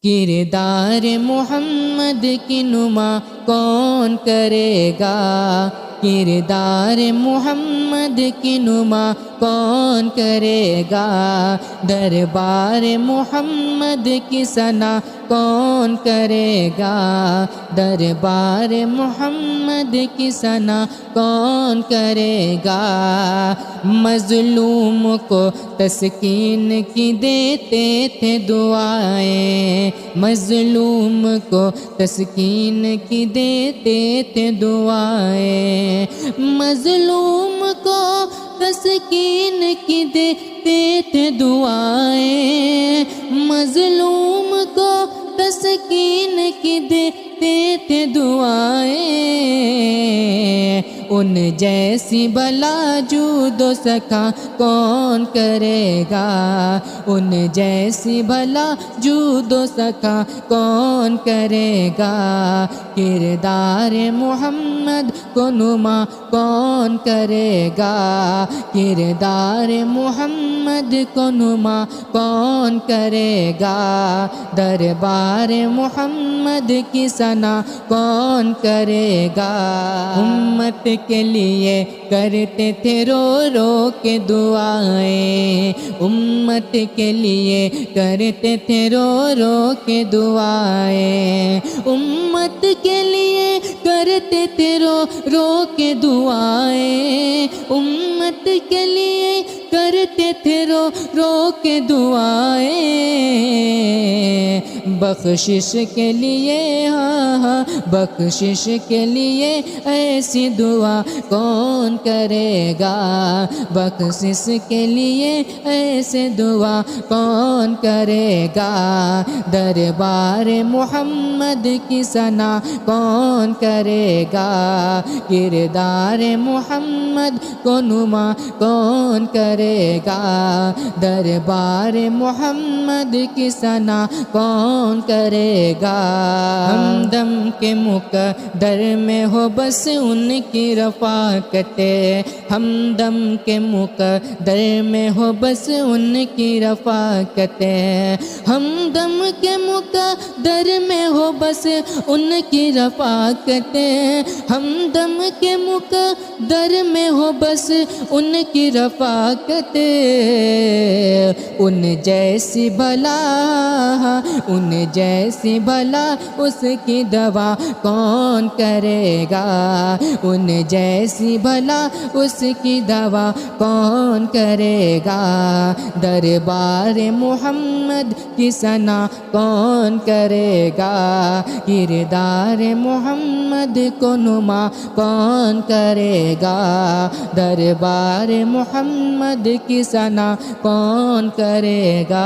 کردار محمد کی نما کون کرے گا؟ کردار محمد کی نما کون کرے گا؟ دربار محمد کی ثنا کون کرے گا؟ دربار محمد کی ثنا کون کرے گا؟ مظلوم کو تسکین کی دیتے تھے دعائیں، مظلوم کو تسکین کی دیتے تھے دعائیں، مظلوم کو تسکین کی دیتے تھے دعائیں، مظلوم کو تسکین کی دیتے تھے دعائیں۔ ان جیسی بلا جود و سکھا کون کرے گا؟ ان جیسی بلا جود و سکھا کون کرے گا؟ کردار محمد کو نما کون کرے گا؟ کردار محمد کو نما کون کرے گا؟ دربار محمد کی ثنا کون کرے گا؟ امت کے لیے کرتے تھے رو رو کے دعائیں، امت کے لیے کرتے تھے رو رو کے دعائیں، امت کے لیے کرتے تھے رو رو کے دعائیں، امت کے لیے کرتے تھے رو رو کے دعائیں۔ بخشش کے لیے ہاں ہاں بخشش کے لیے ایسی دعا کون کرے گا؟ بخشش کے لیے ایسے دعا کون کرے گا؟ دربار محمد کی ثنا کون کرے گا؟ کردار محمد کو نما کون کرے گا؟ دربار محمد کی ثنا کون کرے گا؟ ہمدم کے مقدر میں ہو بس ان کی رفاقت، ہمدم کے مقدر میں ہو بس ان کی رفاقت، ہمدم کے مقدر میں ہو بس ان کی رفاقت، ہمدم کے مقدر میں ہو بس ان کی رفاقت۔ ان جیسی بلا ان جیسی بلا اس کی دوا کون کرے گا؟ ان جیسی بلا اس کی دوا کون کرے گا؟ دربار محمد کی ثنا کون کرے گا؟ کردار محمد کو نما کون کرے گا؟ دربار محمد کی ثنا کون کرے گا؟